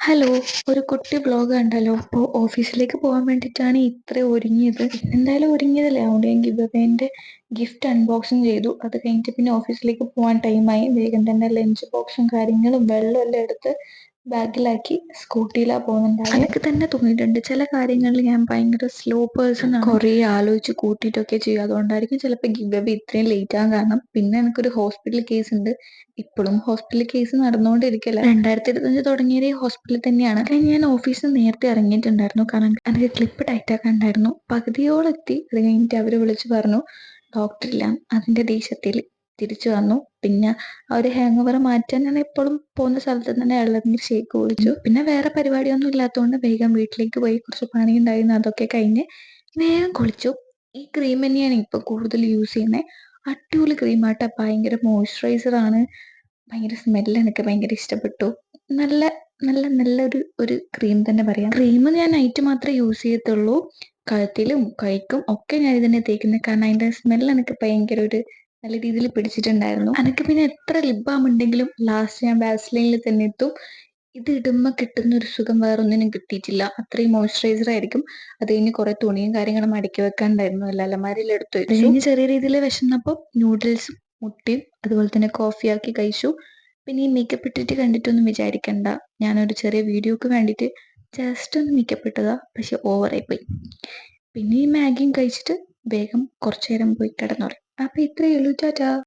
Hello, ഒരു കുട്ടി vlog കണ്ടല്ലോ. അപ്പോൾ ഓഫീസിലേക്ക് പോകാൻ വേണ്ടിയിട്ടാണ് ഇത്ര ഒരുങ്ങിയത്. എന്തായാലും ഒരുങ്ങിയതല്ലേ, അതുകൊണ്ട് ഞാൻ ഗിവ് അവേന്റെ ഗിഫ്റ്റ് അൺബോക്സിങ് ചെയ്തു. അത് കഴിഞ്ഞിട്ട് പിന്നെ ഓഫീസിലേക്ക് പോകാൻ ടൈമായി. വേഗം തന്നെ ലഞ്ച് ബോക്സും കാര്യങ്ങളും വെള്ളം എല്ലാം എടുത്ത് ബാഗിലാക്കി സ്കൂട്ടിയിലാണ് പോകുന്നുണ്ടായത്. എനിക്ക് തന്നെ തോന്നിയിട്ടുണ്ട് ചില കാര്യങ്ങളിൽ ഞാൻ ഭയങ്കര സ്ലോ പേഴ്സൺ ആണ്. കുറേ ആലോചിച്ച് കൂട്ടിയിട്ടൊക്കെ ചെയ്യും. അതുകൊണ്ടായിരിക്കും ചിലപ്പോൾ ഗിവ് അവേ ഇത്രയും ലേറ്റ് ആകാൻ കാരണം. പിന്നെ എനിക്കൊരു ഹോസ്പിറ്റൽ കേസ് ഉണ്ട്. ഇപ്പോഴും ഹോസ്പിറ്റൽ കേസ് നടന്നുകൊണ്ടിരിക്കല. 2025 തുടങ്ങിയത് ഈ ഹോസ്പിറ്റലിൽ തന്നെയാണ്. കഴിഞ്ഞ് ഞാൻ ഓഫീസിൽ നിന്ന് നേരത്തെ ഇറങ്ങിയിട്ടുണ്ടായിരുന്നു. കാരണം എനിക്ക് ക്ലിപ്പ് ടൈറ്റ് ആക്കാൻ ഉണ്ടായിരുന്നു. പകുതിയോളം എത്തി. അത് കഴിഞ്ഞിട്ട് അവർ വിളിച്ച് പറഞ്ഞു ഡോക്ടറില്ല. അതിന്റെ ദേഷ്യത്തിൽ തിരിച്ചു വന്നു. പിന്നെ ആ ഒരു ഹാങ് ഓവർ മാറ്റാൻ ഞാൻ എപ്പോഴും പോകുന്ന സ്ഥലത്ത് തന്നെ ഇളനീർ ഷേക്ക് കുടിച്ചു. പിന്നെ വേറെ പരിപാടിയൊന്നും ഇല്ലാത്തതുകൊണ്ട് വേഗം വീട്ടിലേക്ക് പോയി. കുറച്ച് പണി ഉണ്ടായിരുന്നു, അതൊക്കെ കഴിഞ്ഞ് വേഗം കുളിച്ചു. ഈ ക്രീം തന്നെയാണ് ഇപ്പൊ കൂടുതൽ യൂസ് ചെയ്യുന്നത്. അടിപൊളി ക്രീമാട്ട, ഭയങ്കര മോയ്സ്ചറൈസർ ആണ്. ഭയങ്കര സ്മെല്ല് എനിക്ക് ഭയങ്കര ഇഷ്ടപ്പെട്ടു. നല്ല നല്ല നല്ലൊരു ക്രീം തന്നെ പറയാം. ക്രീം ഞാൻ നൈറ്റ് മാത്രമേ യൂസ് ചെയ്യത്തുള്ളൂ. കഴുത്തിലും കൈക്കും ഒക്കെ ഞാൻ ഇതിനെ തേക്കുന്നത്. കാരണം അതിന്റെ സ്മെല്ല് എനിക്ക് ഭയങ്കര ഒരു നല്ല രീതിയിൽ പിടിച്ചിട്ടുണ്ടായിരുന്നു. എനിക്ക് പിന്നെ എത്ര ലിപ് ബാം ഉണ്ടെങ്കിലും ലാസ്റ്റ് ഞാൻ വാസ്ലൈനിൽ തന്നെ എത്തും. ഇത് ഇടുമ്പോൾ കിട്ടുന്ന ഒരു സുഖം വേറെ ഒന്നിനും കിട്ടിയിട്ടില്ല. അത്രയും മോയ്സ്ചറൈസർ ആയിരിക്കും. അത് കഴിഞ്ഞ് കുറെ തുണിയും കാര്യങ്ങളും മടക്കി വെക്കാണ്ടായിരുന്നു, എല്ലാ അലമാരയിൽ എടുത്തു വെച്ചു. അത് കഴിഞ്ഞ് ചെറിയ രീതിയിൽ വിശന്നപ്പോൾ നൂഡിൽസും മുട്ടയും അതുപോലെ തന്നെ കോഫി ആക്കി കഴിച്ചു. പിന്നെ ഈ മേക്കപ്പ് ഇട്ടിട്ട് കണ്ടിട്ടൊന്നും വിചാരിക്കണ്ട, ഞാനൊരു ചെറിയ വീഡിയോക്ക് വേണ്ടിയിട്ട് ജസ്റ്റ് ഒന്ന് മേക്കപ്പ് ഇട്ടതാ. പക്ഷെ ഓവറായി പോയി. പിന്നെ ഈ മാഗിയും കഴിച്ചിട്ട് വേഗം കുറച്ചു നേരം പോയി കിടന്നുറങ്ങി. അപ്പൊ ഇത്രയേ ഉള്ളൂ. ടാറ്റാ.